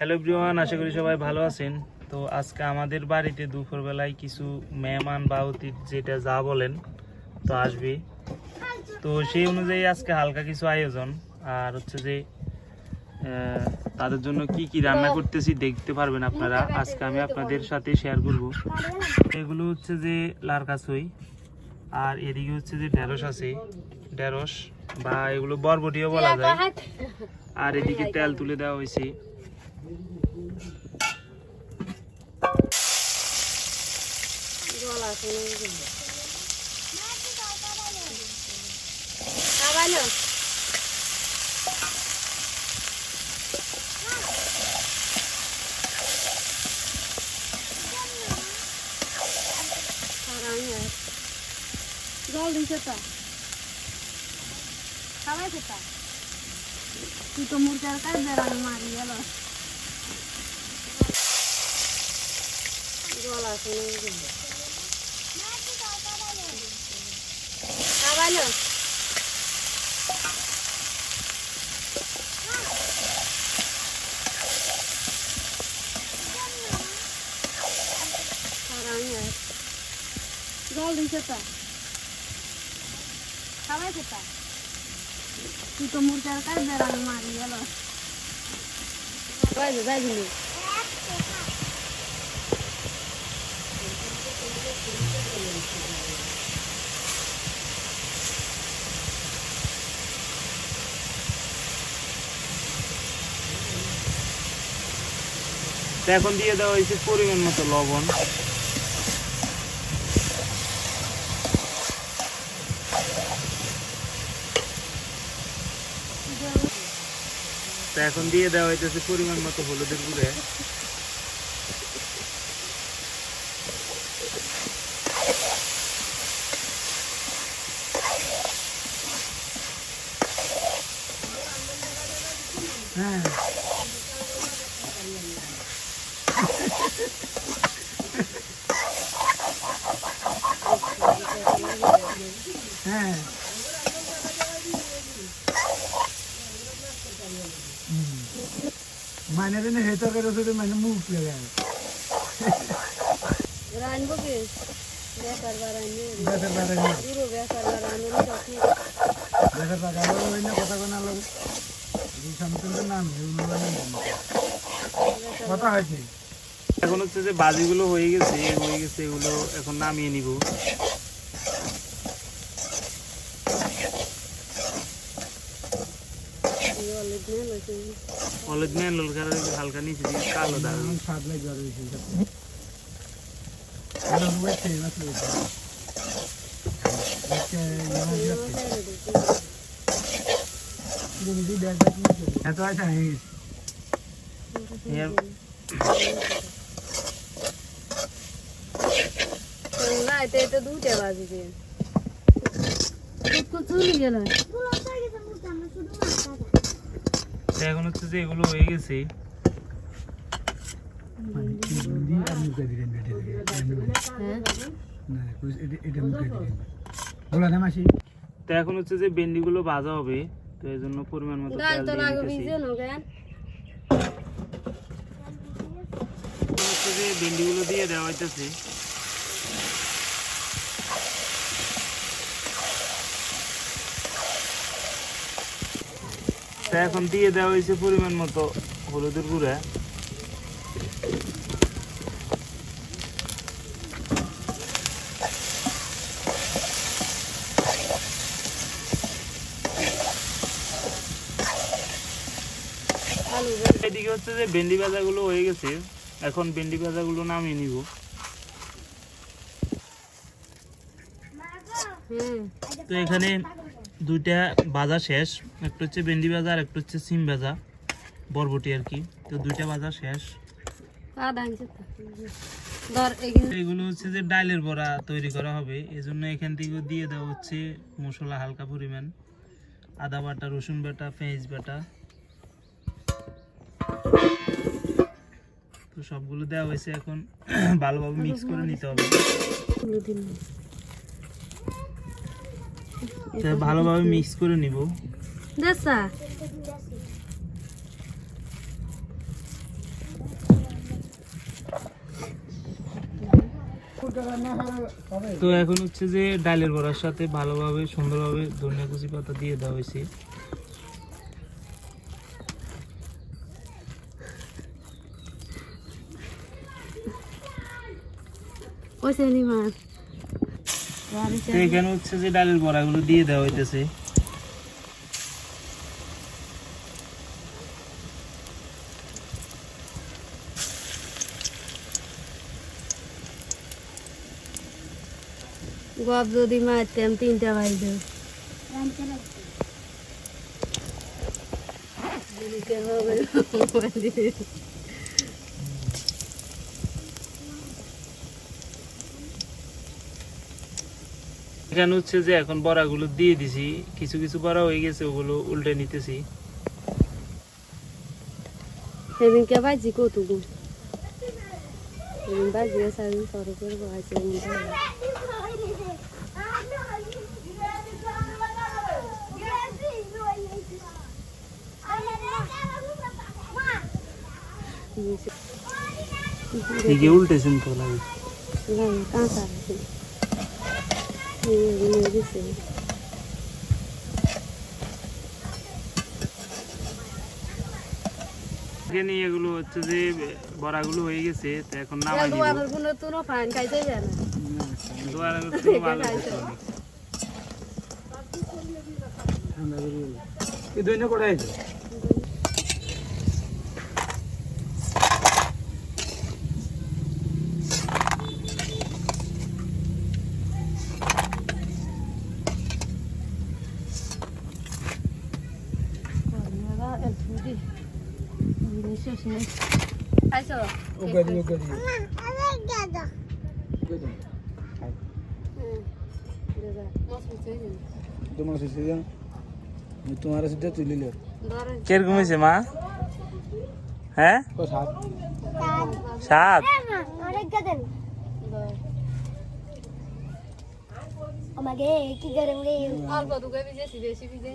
Hello everyone, আশা করি সবাই ভালো আছেন। তো আজকে আমাদের বাড়িতে দুপুরবেলায় কিছু মেহমান বা অতিথি যেটা যা বলেন তো আসবে। তো সেই অনুযায়ী আজকে হালকা কিছু আয়োজন আর হচ্ছে যে তাদের জন্য কি কি রান্না করতেছি দেখতে পারবেন আপনারা। আজকে আমি আপনাদের সাথে শেয়ার করব। এগুলো হচ্ছে যে লার কাছই, আর এদিকে হচ্ছে যে ঢেঁড়স আছে, ঢেঁড়স বা এগুলো বরবটিও বলা যায়। আর এদিকে তেল তুলে দেওয়া হয়েছে। জল দিছে তা খাওয়াইছে তা তুই তো মুরগার কাজ বেড়ানো মারি গেল জল আছে খাওয়াইলো জল দিছে তা খাওয়াইছে তা তুই তো মুরগার কাজ বেড়ানো মারি গেল যাইনি এখন দিয়ে দেওয়া হয়েছে পরিমাণ মতো লবণ। এখন দিয়ে দেওয়া হইতেছে পরিমাণ মতো হলুদের গুঁড়ে। হ্যাঁ হ্যাঁ মানে হেতর করে মানে মুখ লাগে রানবো কি বেকার বারানি বেকার বারানি পুরো বেকার বারানি রাখি বেকার বারানি হইনা কথা কোনা লাগে এই সম্পূর্ণ নাম কথা হয়েছে। এখন হচ্ছে যে বাজিগুলো হয়ে গেছে এগুলো এখন নামিয়ে নিব। হলুদ মেন হালকা নিচে দিয়ে কালো দাঁড়ানো স্বাদ লাগে আর এত আচ্ছা তো দুটা বাজে চলে গেল এখন হচ্ছে যে এগুলো হয়ে গেছে। তো এখন হচ্ছে যে ভেন্ডি গুলো ভাজা হবে, তো এই জন্য পরিমাণ মতো ভেন্ডি গুলো দিয়ে দেওয়া হইতেছে। এখন দিয়ে দেওয়া হয়েছে পরিমাণ মতো হলুদের গুঁড়া। এদিকে হচ্ছে যে ভেন্ডি ভাজাগুলো হয়ে গেছে, এখন ভেন্ডি ভাজাগুলো নামিয়ে নিব। তো এখানে দুইটা ভাজা শেষ, একটা হচ্ছে ভেন্ডি ভাজা আর একটা হচ্ছে সিম ভাজা বরবটি আর কি। তো দুইটা ভাজা শেষ। এগুলো হচ্ছে যে ডালের বড়া তৈরি করা হবে, এজন্য এখান থেকে দিয়ে দেওয়া হচ্ছে মশলা হালকা পরিমাণ, আদা বাটা, রসুন বাটা, পেঁয়াজ বাটা। তো সবগুলো দেওয়া হয়েছে, এখন ভালোভাবে মিক্স করে নিতে হবে। ভালোভাবে মিক্স করে নিব। তো এখন হচ্ছে যে ডালের বড়ার সাথে ভালোভাবে সুন্দরভাবে ধনিয়া কুচি পাতা দিয়ে দেওয়া হয়েছে। ওইসে নিমার তো এখানে হচ্ছে যে ডালের বড়াগুলো দিয়ে দেওয়া হইতেছে। গপ যদি মারতাম 3টা বাজবে। এখানে হচ্ছে যে এখন বড়াগুলো দিয়ে দিছি, কিছু কিছু বড়া হয়ে গেছে, ওগুলো উল্টে নিতেছি। সেদিনকে বাজি কতগুলো সেদিন বাজিয়ে সারাদিন সরো করে বাজছে। এদিকে উল্টেছেন তো লাগে। কাঁচা আছে দিছে। এখানে এগুলো হচ্ছে যে বড়াগুলো হয়ে গেছে, তো এখন নামাই দিব। দুয়ারের কোনো তুনো পান খাইতে যায় না। দুয়ারের তো ভালো হচ্ছে অনেক। এই দইনা কোথায় আছে? ওগadi তোমার সাথে যা তোমার সাথে তুলি লে কিরকম হয়েছে মা? হ্যাঁ, তো সাত স্বাদ আমাকে কি করে অল্প দুগে বেশি বেশি বিজে